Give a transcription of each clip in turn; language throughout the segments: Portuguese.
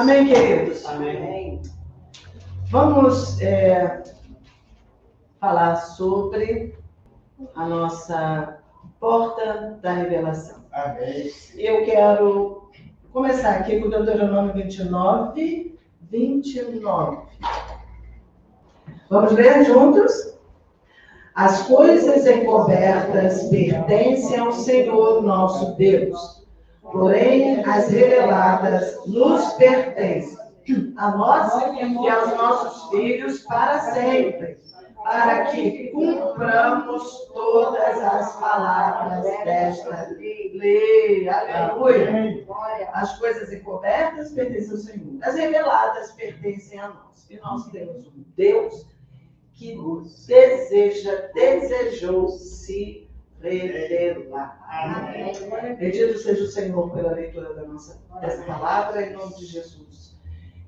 Amém, queridos? Amém. Vamos falar sobre a nossa porta da revelação. Amém. Eu quero começar aqui com o Deuteronômio 29. Vamos ler juntos? As coisas encobertas pertencem ao Senhor nosso Deus, porém as reveladas nos pertencem, a nós e aos nossos filhos para sempre, para que cumpramos todas as palavras desta lei. Aleluia! As coisas encobertas pertencem ao Senhor, as reveladas pertencem a nós. E nós temos um Deus que desejou se revelar. Amém. Bendito seja o Senhor pela leitura dessa palavra, em nome de Jesus.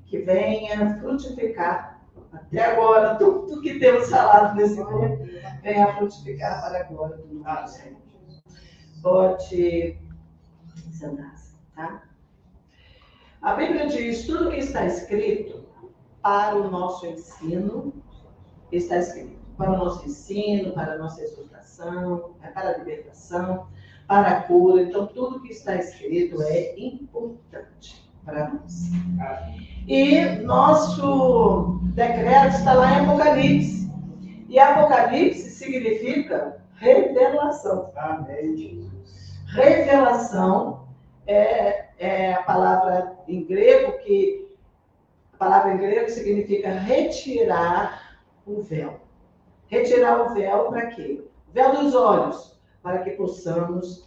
Que venha frutificar até agora tudo que temos falado nesse momento, venha frutificar para a glória do nome do Senhor. Pode sentar-se, tá? A Bíblia diz: tudo que está escrito para o nosso ensino, está escrito para o nosso ensino, para a nossa exortação, para a libertação, para a cura. Então, tudo que está escrito é importante para nós. E nosso decreto está lá em Apocalipse. E Apocalipse significa revelação. Amém, Jesus. Revelação é a palavra em grego a palavra em grego significa retirar o véu. Retirar o véu para quê? O véu dos olhos, para que possamos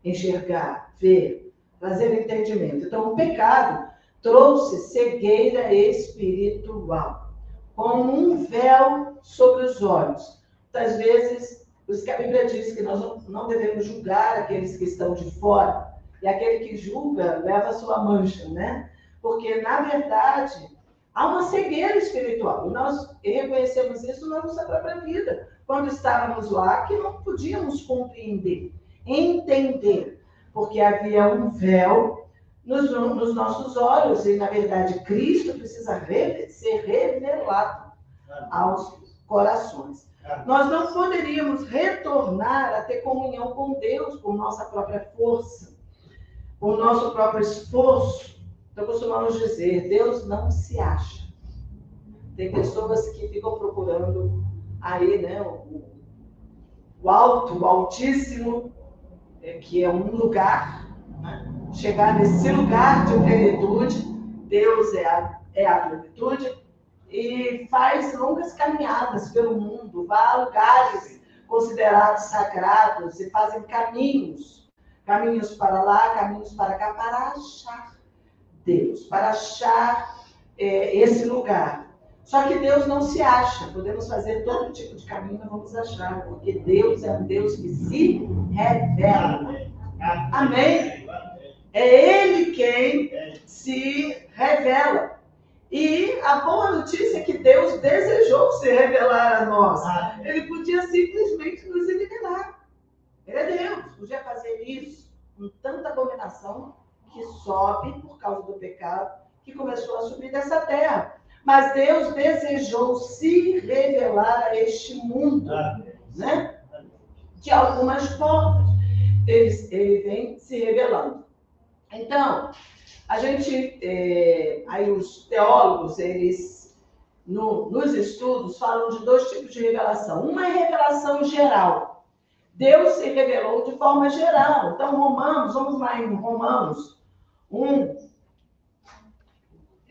enxergar, ver, trazer entendimento. Então, o pecado trouxe cegueira espiritual, como um véu sobre os olhos. Muitas vezes, por isso que a Bíblia diz que nós não devemos julgar aqueles que estão de fora, e aquele que julga leva a sua mancha, né? Porque, na verdade, há uma cegueira espiritual. E nós reconhecemos isso na nossa própria vida. Quando estávamos lá, que não podíamos compreender, entender, porque havia um véu nos nossos olhos. E, na verdade, Cristo precisa ser revelado aos corações. Nós não poderíamos retornar a ter comunhão com Deus por nossa própria força, por nosso próprio esforço. Então, costumamos dizer, Deus não se acha. Tem pessoas que ficam procurando aí, né, o alto, o altíssimo, que é um lugar, né? Chegar nesse lugar de plenitude. Deus é a plenitude, e faz longas caminhadas pelo mundo, vai a lugares considerados sagrados e fazem caminhos para lá, caminhos para cá, para achar Deus, para achar esse lugar. Só que Deus não se acha. Podemos fazer todo tipo de caminho, não vamos achar, porque Deus é um Deus que se revela. Amém? É Ele quem se revela. E a boa notícia é que Deus desejou se revelar a nós. Ele podia simplesmente nos eliminar. Ele é Deus, podia fazer isso com tanta abominação que sobe por causa do pecado, que começou a subir dessa terra. Mas Deus desejou se revelar a este mundo, né? De algumas formas. Ele vem se revelando. Então, a gente, aí os teólogos, eles, nos estudos, falam de dois tipos de revelação. Uma é revelação geral. Deus se revelou de forma geral. Então, vamos lá em Romanos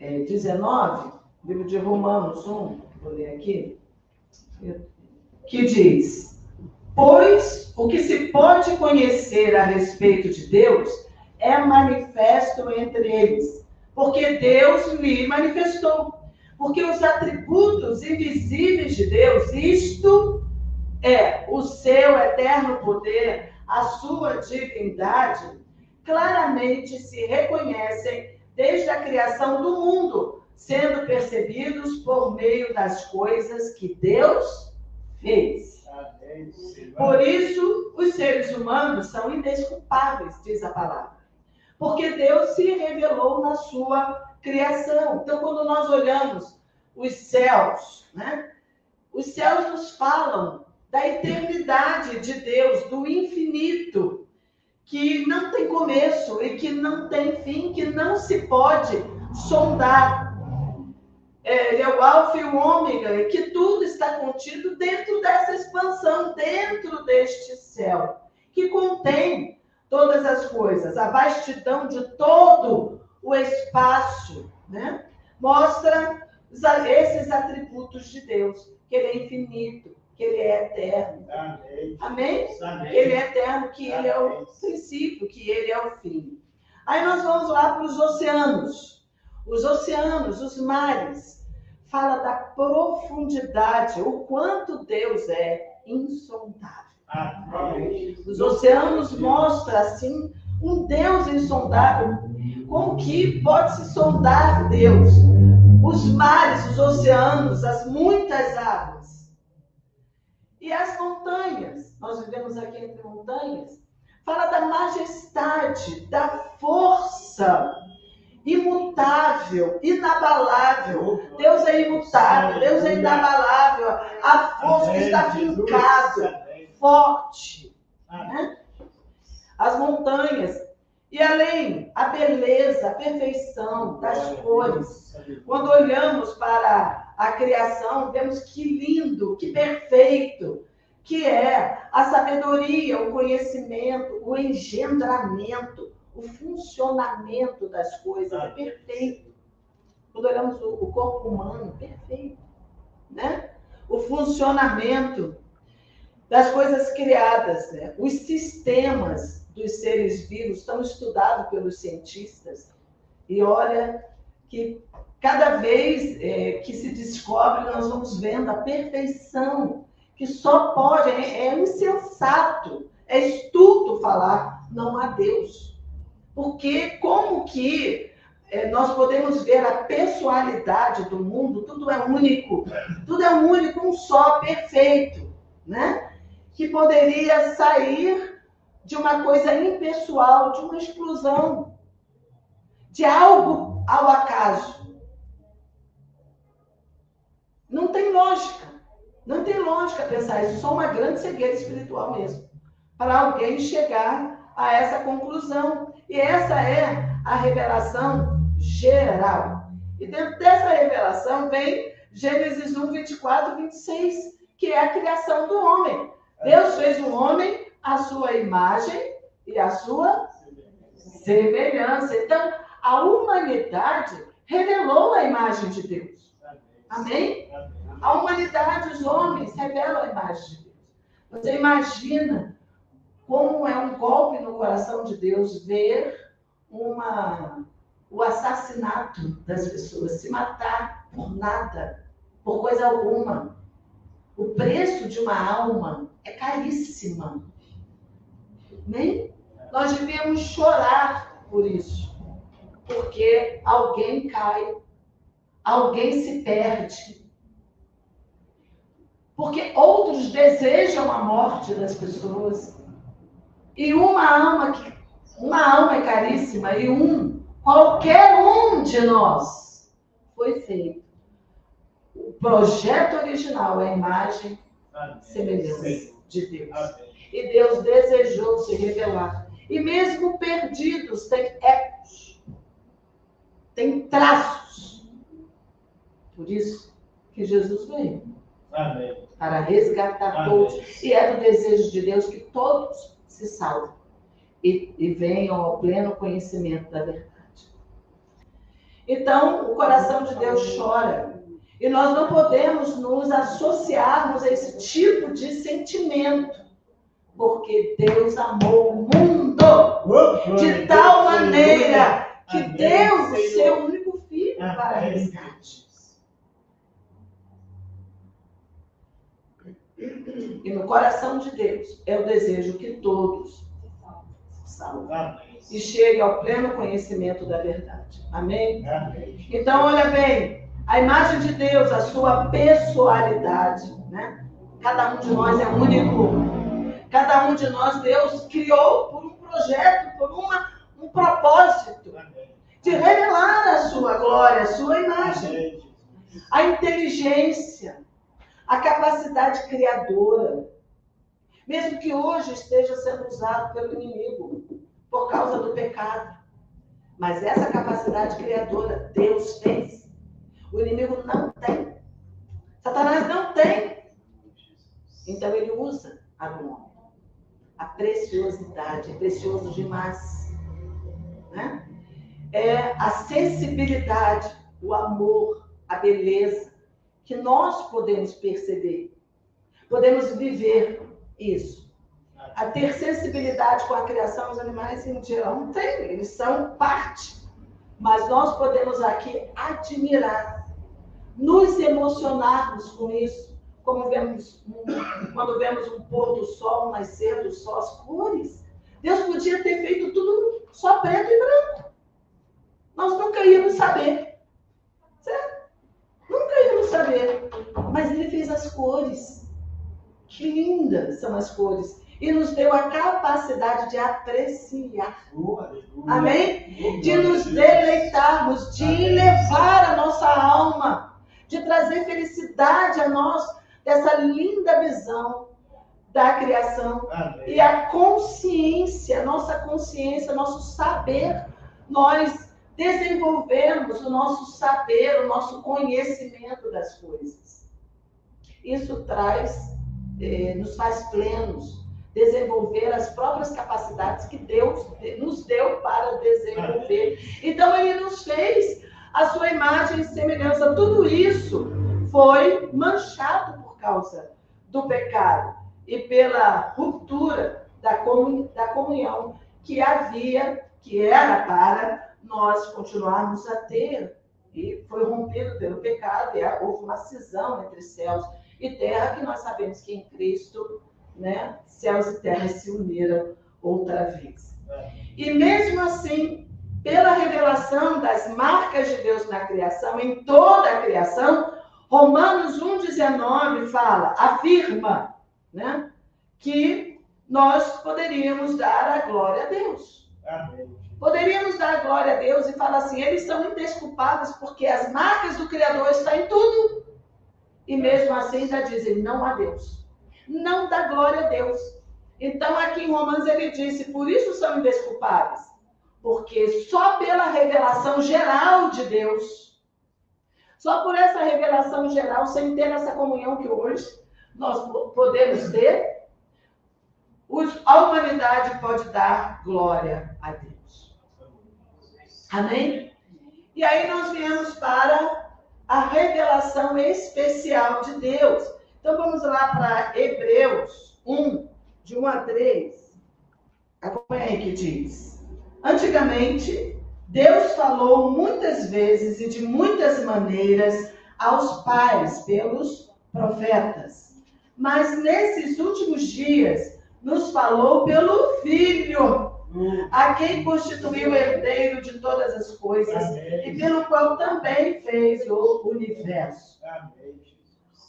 19, livro de Romanos 1, vou ler aqui, que diz: pois o que se pode conhecer a respeito de Deus é manifesto entre eles, porque Deus lhe manifestou. Porque os atributos invisíveis de Deus, isto é, o seu eterno poder, a sua divindade, claramente se reconhecem desde a criação do mundo, sendo percebidos por meio das coisas que Deus fez. Por isso, os seres humanos são indesculpáveis, diz a palavra. Porque Deus se revelou na sua criação. Então, quando nós olhamos os céus, né? Os céus nos falam da eternidade de Deus, do infinito, que não tem começo e que não tem fim, que não se pode sondar. Ele é o alfa e o ômega, e que tudo está contido dentro dessa expansão, dentro deste céu, que contém todas as coisas, a vastidão de todo o espaço, né? Mostra esses atributos de Deus, que ele é infinito, que ele é eterno. Amém? Amém? Ele é eterno, que ele é o princípio, que ele é o fim. Aí nós vamos lá para os oceanos. Os oceanos, os mares, fala da profundidade, o quanto Deus é insondável. Os oceanos mostram, assim, um Deus insondável, com que pode se sondar Deus. Os mares, os oceanos, as muitas águas. E as montanhas, nós vivemos aqui entre montanhas, fala da majestade, da força imutável, inabalável. Deus é imutável, Deus é inabalável. A força que está fincada, forte. Né? As montanhas. E além, a beleza, a perfeição das cores. Quando olhamos para a criação, vemos que lindo, que perfeito, que é a sabedoria, o conhecimento, o engendramento, o funcionamento das coisas. É perfeito. Quando olhamos o corpo humano, perfeito. Né? O funcionamento das coisas criadas, né? Os sistemas dos seres vivos estão estudados pelos cientistas, e olha que cada vez que se descobre, nós vamos vendo a perfeição, que só pode, é insensato, é estúpido falar, não há Deus. Porque como que nós podemos ver a pessoalidade do mundo, tudo é único, um só, perfeito, né? Que poderia sair de uma coisa impessoal, de uma explosão, de algo ao acaso. Não tem lógica. Não tem lógica pensar isso. Só uma grande cegueira espiritual mesmo. Para alguém chegar a essa conclusão. E essa é a revelação geral. E dentro dessa revelação vem Gênesis 1, 24, 26, que é a criação do homem. Deus fez o homem à sua imagem e à sua semelhança. Então, a humanidade revelou a imagem de Deus. Amém? A humanidade, os homens, revelam a imagem de Deus. Você imagina como é um golpe no coração de Deus ver o assassinato das pessoas, se matar por nada, por coisa alguma. O preço de uma alma é caríssima. Amém? Nós devemos chorar por isso, porque alguém cai, alguém se perde, porque outros desejam a morte das pessoas, e uma alma é caríssima, e qualquer um de nós foi feito. O projeto original é a imagem e semelhança de Deus. E Deus desejou se revelar. E mesmo perdidos, tem ecos, tem traços. Por isso que Jesus veio. Amém. Para resgatar todos. E é do desejo de Deus que todos se salvem e venham ao pleno conhecimento da verdade. Então, o coração de Deus chora. E nós não podemos nos associarmos a esse tipo de sentimento. Porque Deus amou o mundo de tal maneira que deu o seu único filho para resgate. E no coração de Deus é o desejo que todos se salvem e cheguem ao pleno conhecimento da verdade. Amém? Então, olha bem, a imagem de Deus, a sua pessoalidade, né? Cada um de nós é único. Cada um de nós, Deus criou por um projeto, por um propósito. de revelar a sua glória, a sua imagem. Amém. A inteligência, a capacidade criadora, mesmo que hoje esteja sendo usado pelo inimigo por causa do pecado. Mas essa capacidade criadora Deus fez. O inimigo não tem. Satanás não tem. Então ele usa a do homem. A preciosidade, é precioso demais. Né? É a sensibilidade, o amor, a beleza, que nós podemos perceber. Podemos viver isso. A ter sensibilidade com a criação dos animais em geral não tem, eles são parte. Mas nós podemos aqui admirar, nos emocionarmos com isso, como quando vemos um pôr do sol, um nascer do sol, as cores. Deus podia ter feito tudo só preto e branco. Nós nunca íamos saber. Certo? Nunca íamos saber. Mas ele fez as cores. Que lindas são as cores. E nos deu a capacidade de apreciar. Amém? De nos deleitarmos, de elevar a nossa alma, de trazer felicidade a nós, dessa linda visão da criação. Amém. E a consciência, nossa consciência, nosso saber, nós desenvolvemos o nosso saber, o nosso conhecimento das coisas. Isso nos faz plenos, desenvolver as próprias capacidades que Deus nos deu para desenvolver. Então, ele nos fez a sua imagem e semelhança. Tudo isso foi manchado por causa do pecado e pela ruptura da comunhão que havia, que era para nós continuarmos a ter. E foi rompido pelo pecado, e houve uma cisão entre céus e terra, que nós sabemos que em Cristo, né, céus e terra se uniram outra vez. E mesmo assim, pela revelação das marcas de Deus na criação, em toda a criação, Romanos 1,19 afirma, né, que nós poderíamos dar a glória a Deus. Amém. Poderíamos dar a glória a Deus e falar assim, eles são indesculpáveis porque as marcas do Criador estão em tudo. E mesmo assim ainda dizem, não a Deus. Não dá glória a Deus. Então aqui em Romanos ele disse, por isso são indesculpáveis. Porque só pela revelação geral de Deus, só por essa revelação geral, sem ter essa comunhão que hoje nós podemos ter, a humanidade pode dar glória a Deus. Amém? E aí nós viemos para a revelação especial de Deus. Então vamos lá para Hebreus 1, de 1 a 3. Acompanha aí que diz. Antigamente, Deus falou muitas vezes e de muitas maneiras aos pais pelos profetas. Mas nesses últimos dias, nos falou pelo Filho, a quem constituiu o herdeiro de todas as coisas. Amém. E pelo qual também fez o universo. Amém.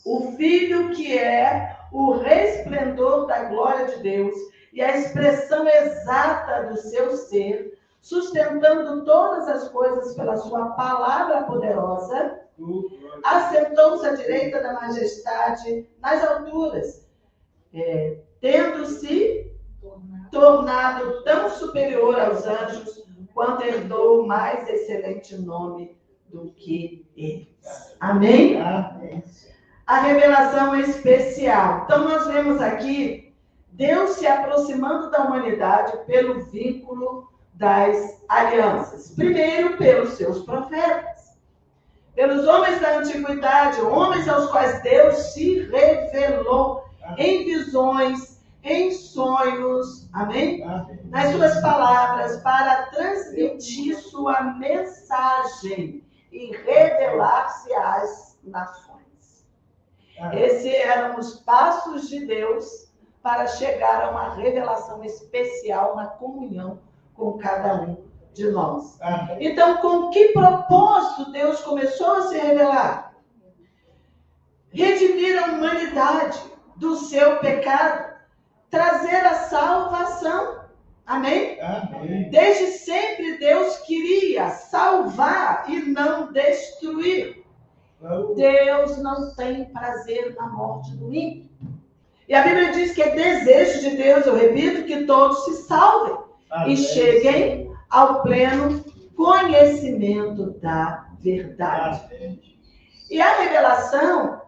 O Filho que é o resplendor da glória de Deus e a expressão exata do seu ser, sustentando todas as coisas pela sua palavra poderosa, assentou-se à direita da majestade nas alturas, tendo-se tornado tão superior aos anjos, quanto herdou o mais excelente nome do que eles. Amém? Amém. A revelação especial. Então, nós vemos aqui Deus se aproximando da humanidade pelo vínculo das alianças. Primeiro, pelos seus profetas. Pelos homens da antiguidade, homens aos quais Deus se revelou em visões, em sonhos, amém? Nas suas palavras, para transmitir sua mensagem e revelar-se às nações. Esses eram os passos de Deus para chegar a uma revelação especial na comunhão com cada um de nós. Então, com que propósito Deus começou a se revelar? Redimir a humanidade do seu pecado, trazer a salvação. Amém? Amém. Desde sempre Deus queria salvar e não destruir. Deus não tem prazer na morte do ímpio. E a Bíblia diz que é desejo de Deus, eu repito, que todos se salvem. Amém. E cheguem ao pleno conhecimento da verdade. Amém. E a revelação,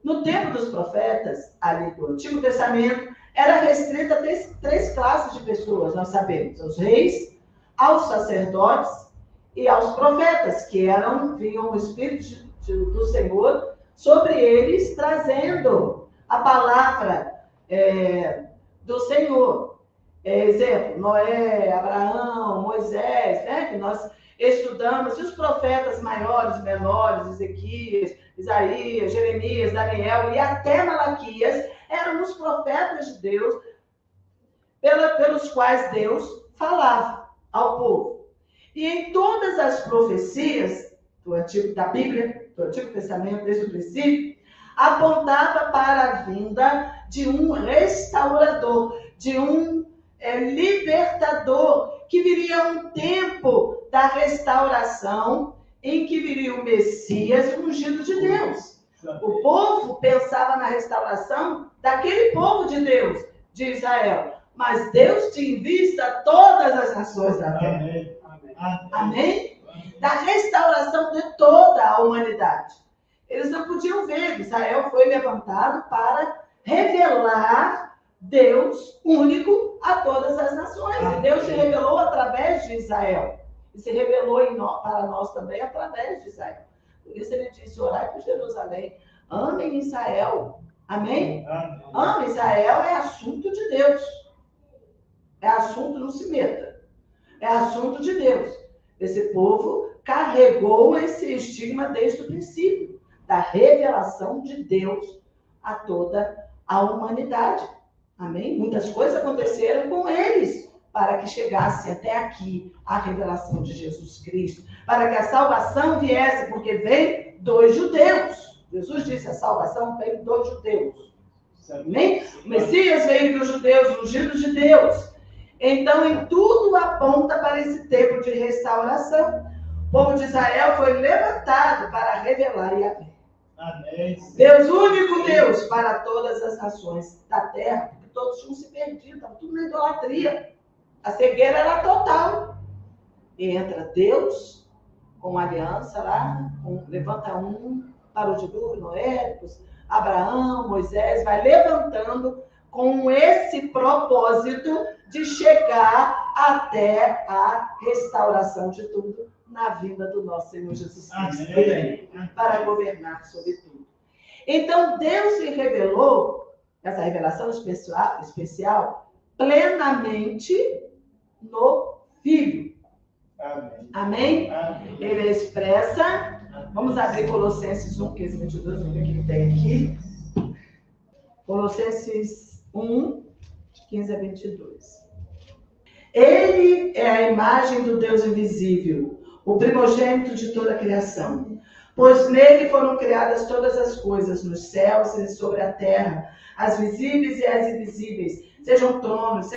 no tempo dos profetas, ali do Antigo Testamento, era restrita a três classes de pessoas, nós sabemos: aos reis, aos sacerdotes e aos profetas, que vinham o Espírito do Senhor sobre eles, trazendo a palavra do Senhor. Exemplo, Noé, Abraão, Moisés, né, que nós estudamos, e os profetas maiores, menores, Ezequias, Isaías, Jeremias, Daniel e até Malaquias, eram os profetas de Deus pelos quais Deus falava ao povo. E em todas as profecias da Bíblia, do Antigo Testamento, desde o princípio, apontava para a vinda de um restaurador, de um libertador, que viria um tempo da restauração em que viria o Messias, o ungido de Deus. O povo pensava na restauração daquele povo de Deus, de Israel. Mas Deus tinha em vista todas as nações da terra. Amém. Amém? Da restauração de toda a humanidade. Eles não podiam ver. Israel foi levantado para revelar Deus único a todas as nações. E Deus se revelou através de Israel. E se revelou para nós também através de Israel. Por isso ele disse: orai por Jerusalém. Amem Israel. Amém? Amem Israel é assunto de Deus. É assunto, não se meta. É assunto de Deus. Esse povo carregou esse estigma desde o princípio, da revelação de Deus a toda a humanidade. Amém? Muitas coisas aconteceram com eles para que chegasse até aqui a revelação de Jesus Cristo, para que a salvação viesse, porque vem dos judeus. Jesus disse: a salvação vem dos judeus. Amém? O Messias veio dos judeus, ungidos de Deus. Então, em tudo aponta para esse tempo de restauração. O povo de Israel foi levantado para revelar Yahvé. Amém. Deus, único Deus para todas as nações da terra, porque todos tinham se perdido, estavam tudo na idolatria. A cegueira era total. E entra Deus com aliança lá, levanta um para o dilúvio, Noé, Abraão, Moisés, vai levantando com esse propósito de chegar até a restauração de tudo na vinda do nosso Senhor Jesus Cristo. Amém. Para governar sobre tudo. Então, Deus se revelou, essa revelação especial, plenamente no Filho. Amém. Amém? Amém. Ele expressa, vamos abrir Colossenses 1, 15, 22, vamos ver o que tem aqui. Colossenses 1, 15 a 22. Ele é a imagem do Deus invisível, o primogênito de toda a criação. Pois nele foram criadas todas as coisas, nos céus e sobre a terra, as visíveis e as invisíveis, sejam tronos,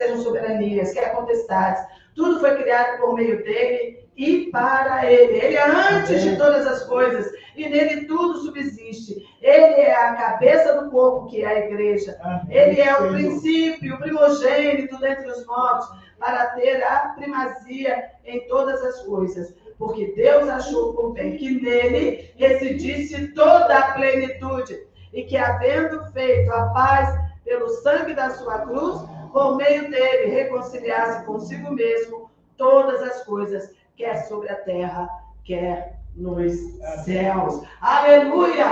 sejam soberanias, quer potestades. Tudo foi criado por meio dele e para ele. Ele é antes de todas as coisas e nele tudo subsiste. Ele é a cabeça do corpo, que é a igreja. Ele é o princípio, o primogênito dentre os mortos, para ter a primazia em todas as coisas. Porque Deus achou por bem que nele residisse toda a plenitude, e que, havendo feito a paz pelo sangue da sua cruz, por meio dele reconciliasse consigo mesmo todas as coisas, quer sobre a terra, quer nos céus. Aleluia!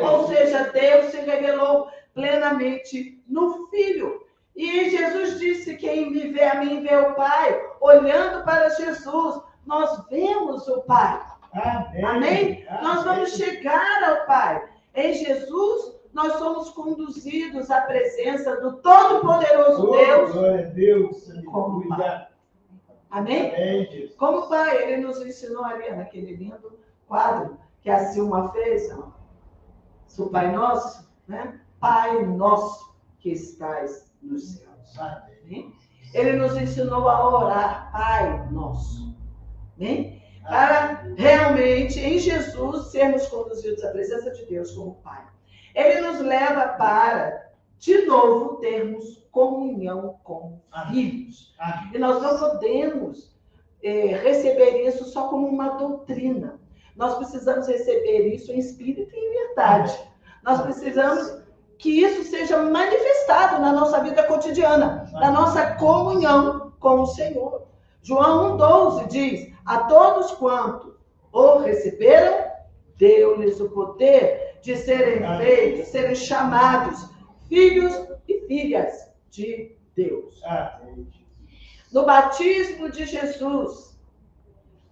Ou seja, Deus se revelou plenamente no Filho. E Jesus disse: quem me vê a mim, vê o Pai. Olhando para Jesus, nós vemos o Pai. Amém. Amém? Nós vamos chegar ao Pai. Em Jesus, nós somos conduzidos à presença do Todo-Poderoso Deus. Glória a Deus. Como Pai. Amém? Amém. Como Pai, Ele nos ensinou ali naquele lindo quadro que a Silma fez. O Pai Nosso, né? Pai Nosso que estás nos céus. Amém? Ele nos ensinou a orar, Pai Nosso. Né? Para realmente, em Jesus, sermos conduzidos à presença de Deus como Pai. Ele nos leva para, de novo, termos comunhão com filhos. E nós não podemos receber isso só como uma doutrina. Nós precisamos receber isso em espírito e em verdade. Nós precisamos que isso seja manifestado na nossa vida cotidiana, na nossa comunhão com o Senhor. João 1,12 diz, a todos quanto o receberam, deu-lhes o poder de serem feitos, serem chamados filhos e filhas de Deus. No batismo de Jesus,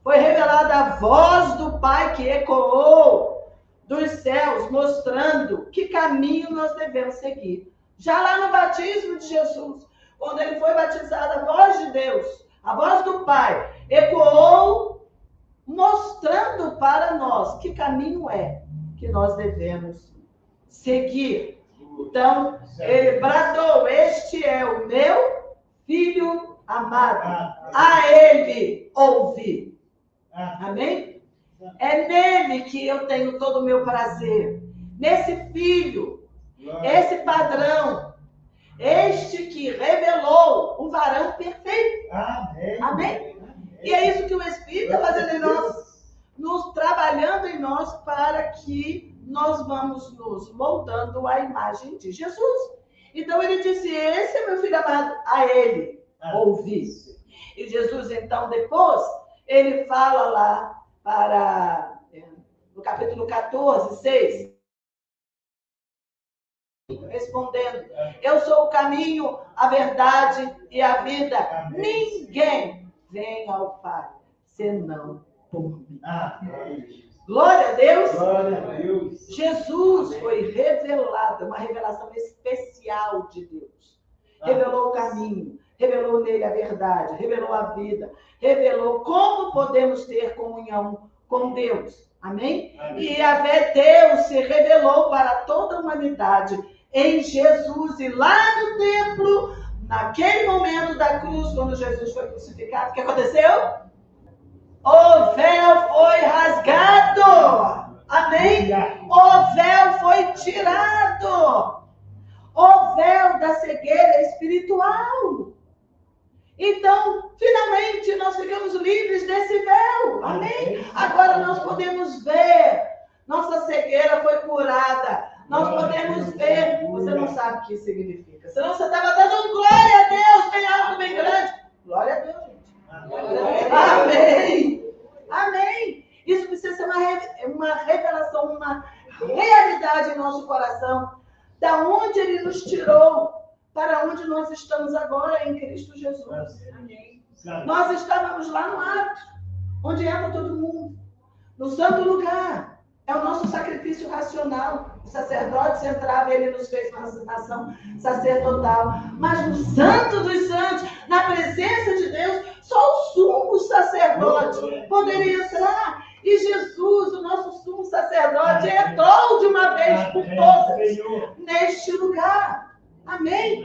foi revelada a voz do Pai que ecoou dos céus, mostrando que caminho nós devemos seguir. Já lá no batismo de Jesus, quando ele foi batizado, a voz de Deus, a voz do Pai, ecoou, mostrando para nós que caminho é que nós devemos seguir. Então, ele bradou, este é o meu filho amado, a ele ouvi. Amém? É nele que eu tenho todo o meu prazer. Nesse filho, esse padrão, este que revelou o varão perfeito. Amém? E é isso que o Espírito está fazendo em nós, nos trabalhando em nós para que nós vamos nos moldando à imagem de Jesus. Então ele disse, esse é meu filho amado, a ele ouvi. E Jesus então depois, ele fala lá no capítulo 14, 6, respondendo, eu sou o caminho, a verdade e a vida. Ninguém vem ao Pai, senão por mim. Glória a Deus. Glória a Deus. Jesus foi revelado, uma revelação especial de Deus. Revelou o caminho, revelou nele a verdade, revelou a vida, revelou como podemos ter comunhão com Deus. Amém? E Deus se revelou para toda a humanidade em Jesus. E lá no templo, naquele momento da cruz, quando Jesus foi crucificado, o que aconteceu? O véu foi rasgado. Amém? O véu foi tirado. O véu da cegueira espiritual. Então, finalmente, nós ficamos livres desse véu. Amém? Agora nós podemos ver. Nossa cegueira foi curada. Nós podemos ver. Você não sabe o que isso significa. Senão você estava dando glória a Deus, bem alto, bem grande. Glória a Deus, gente. Amém. Amém. Isso precisa ser uma revelação, uma realidade em nosso coração. Da onde Ele nos tirou, para onde nós estamos agora em Cristo Jesus. Amém. Nós estávamos lá no ato, onde entra todo mundo. No santo lugar. É o nosso sacrifício racional. O sacerdote entrava e ele nos fez uma nação sacerdotal. Mas no santo dos santos, na presença de Deus, só o sumo sacerdote poderia entrar. E Jesus, o nosso sumo sacerdote, entrou de uma vez por todas neste lugar. Amém?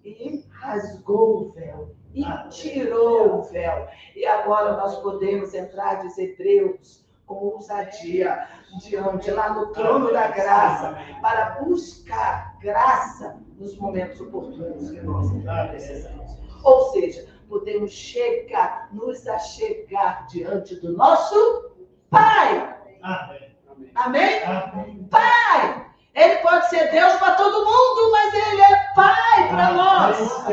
E rasgou o véu. E tirou o véu. E agora nós podemos entrar, diz Hebreus, com ousadia, diante lá no trono da graça, para buscar graça nos momentos oportunos que nós precisamos. Ou seja, podemos chegar, nos achegar diante do nosso Pai. Amém? Amém? Pai! Ele pode ser Deus para todo mundo, mas Ele é Pai para nós.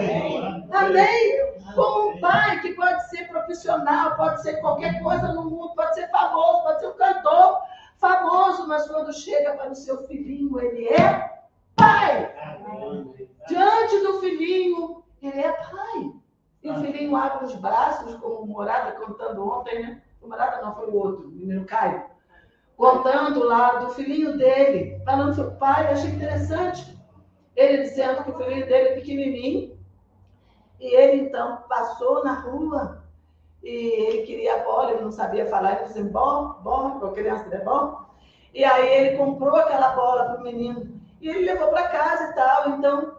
Amém? Como um pai que pode ser profissional, pode ser qualquer coisa no mundo, pode ser famoso, pode ser um cantor famoso, mas quando chega para o seu filhinho, ele é pai. Diante do filhinho, ele é pai. E o filhinho abre os braços, como o Morada contando ontem, né? O Morada não, foi o outro, o menino Caio. Contando lá do filhinho dele, falando para o pai, eu achei interessante. Ele dizendo que o filhinho dele é pequenininho. E ele, então, passou na rua e ele queria bola, ele não sabia falar, ele disse, bola, com a criança de bola. E aí ele comprou aquela bola para o menino e ele levou para casa e tal. Então,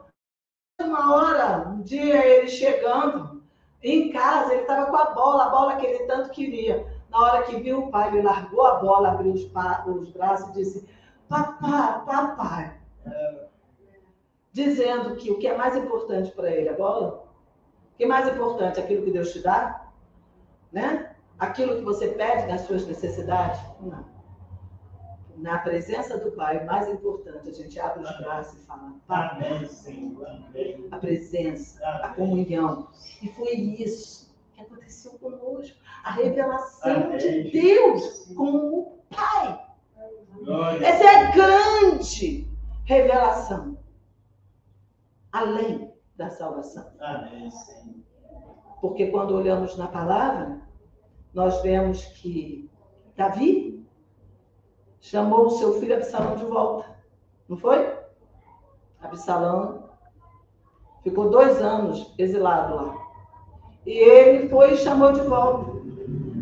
Uma hora, um dia ele chegando em casa, ele estava com a bola que ele tanto queria. Na hora que viu o pai, ele largou a bola, abriu os braços e disse: papai. Dizendo que o que é mais importante para ele, a bola? O que é mais importante? Aquilo que Deus te dá? Né? Aquilo que você pede nas suas necessidades? Não. Na presença do Pai, o mais importante, a gente abre os braços e fala: Pai, a presença, a comunhão. E foi isso que aconteceu conosco. A revelação de Deus como o Pai. Essa é a grande revelação. Além da salvação. Porque quando olhamos na palavra, nós vemos que Davi chamou o seu filho Absalão de volta. Não foi? Absalão ficou 2 anos exilado lá. E ele foi e chamou de volta.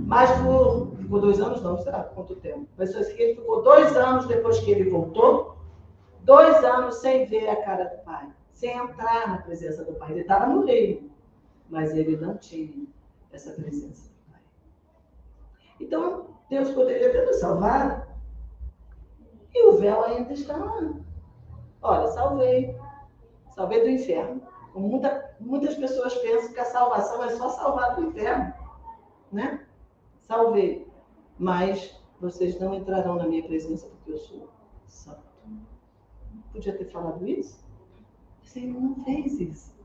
Mas ficou 2 anos, não sei lá quanto tempo. Mas ele ficou 2 anos depois que ele voltou, 2 anos sem ver a cara do pai, sem entrar na presença do pai. Ele estava no reino, mas ele não tinha essa presença do pai. Então, Deus poderia ter nos salvado. E o véu ainda está lá. Olha, salvei do inferno. Muitas pessoas pensam que a salvação é só salvar do inferno, né? Salvei, mas vocês não entrarão na minha presença porque eu sou santo. Podia ter falado isso? Mas ele não fez isso.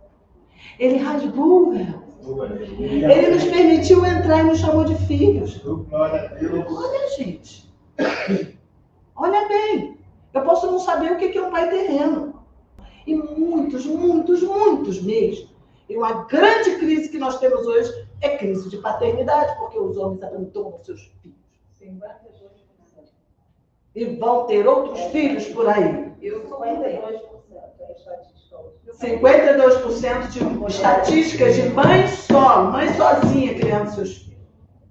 Ele rasgou o véu. Ele nos permitiu entrar e nos chamou de filhos. Olha, gente. Olha bem. Eu posso não saber o que é um pai terreno. E muitos mesmo. E uma grande crise que nós temos hoje é crise de paternidade, porque os homens abandonam seus filhos. 52%. E vão ter outros filhos por aí. 52% de estatísticas de mãe solo, mãe sozinha criando seus filhos.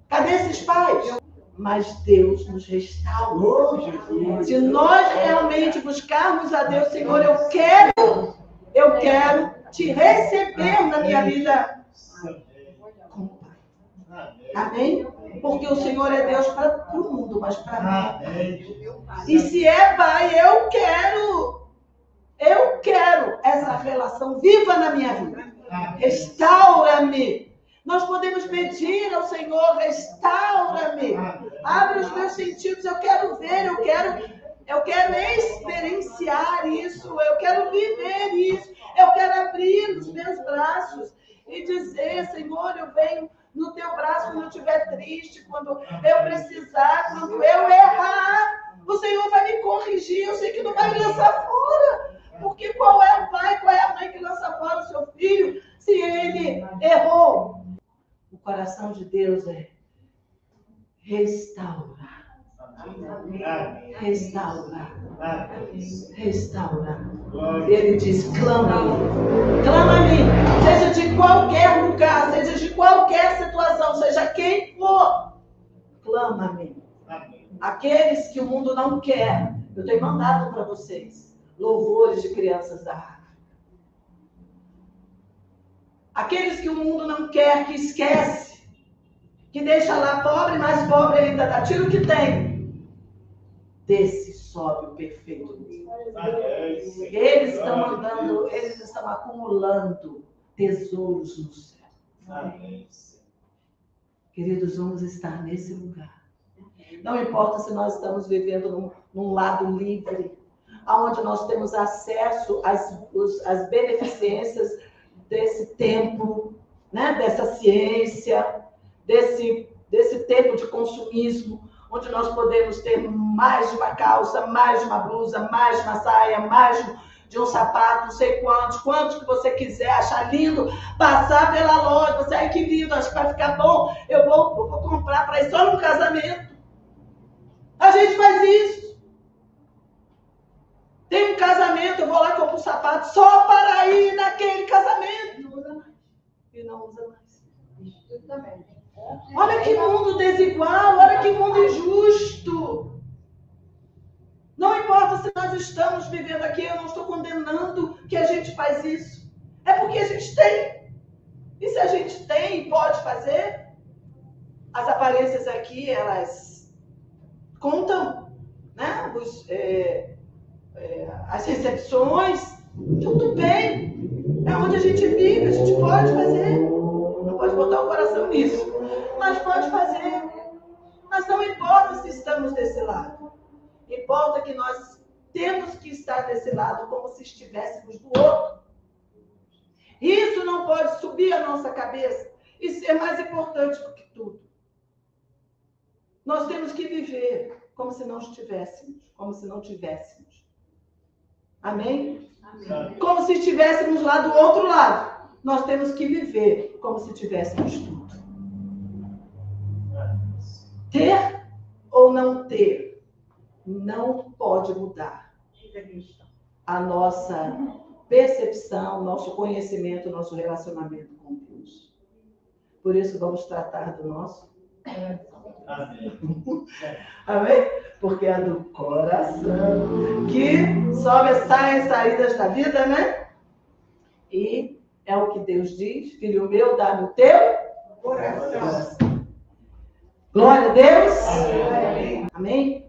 Cadê esses pais? Mas Deus nos restaurou. Se nós realmente buscarmos a Deus, Senhor, eu quero te receber na minha vida como Pai. Amém? Porque o Senhor é Deus para o mundo, mas para mim. E se é Pai, eu quero essa relação viva na minha vida. Restaura-me. Nós podemos pedir ao Senhor: restaura-me. Abre os meus sentidos. Eu quero ver, eu quero experienciar isso. Eu quero viver isso. Eu quero abrir os meus braços e dizer: Senhor, eu venho no teu braço quando eu estiver triste, quando eu precisar, quando eu errar. O Senhor vai me corrigir. Eu sei que não vai me lançar fora. Porque qual é o pai, qual é a mãe que lança fora o seu filho se ele errou? O coração de Deus é restaurar. Restaurar. Restaurar. Ele diz: clama-me. Clama-me. Seja de qualquer lugar, seja de qualquer situação, seja quem for. Clama-me. Aqueles que o mundo não quer, eu tenho mandado para vocês louvores de crianças da África. Aqueles que o mundo não quer, que esquece, que deixa lá pobre, mais pobre ainda dá. Tira o que tem. Desse sobe o perfeito. Eles estão mandando, eles estão acumulando tesouros no céu. Queridos, vamos estar nesse lugar. Não importa se nós estamos vivendo num lado livre, onde nós temos acesso às beneficências desse tempo, né? Dessa ciência, desse tempo de consumismo, onde nós podemos ter mais de uma calça, mais de uma blusa, mais de uma saia, mais de um sapato, não sei quantos que você quiser, achar lindo, passar pela loja, você, ai que lindo, acho que vai ficar bom, eu vou comprar para ir só no casamento. A gente faz isso. Tem um casamento, eu vou lá e compro um sapato só para ir naquele casamento. Não usa mais. E não usa mais. Olha que mundo desigual, olha que mundo injusto. Não importa se nós estamos vivendo aqui, eu não estou condenando que a gente faz isso. É porque a gente tem. E se a gente tem e pode fazer, as aparências aqui, elas contam, né? As recepções, tudo bem. É onde a gente vive, a gente pode fazer. Não pode botar o coração nisso, mas pode fazer. Mas não importa se estamos desse lado. Importa que nós temos que estar desse lado como se estivéssemos do outro. Isso não pode subir a nossa cabeça e ser mais importante do que tudo. Nós temos que viver como se não estivéssemos, como se não tivéssemos. Amém? Amém. Como se estivéssemos lá do outro lado. Nós temos que viver como se tivéssemos tudo. Ter ou não ter não pode mudar a nossa percepção, nosso conhecimento, nosso relacionamento com Deus. Por isso vamos tratar do nosso Amém. Amém? Porque é do coração que sobe as saídas da vida, né? E é o que Deus diz, filho meu, dá no teu Coração. Glória a Deus. Amém. Amém?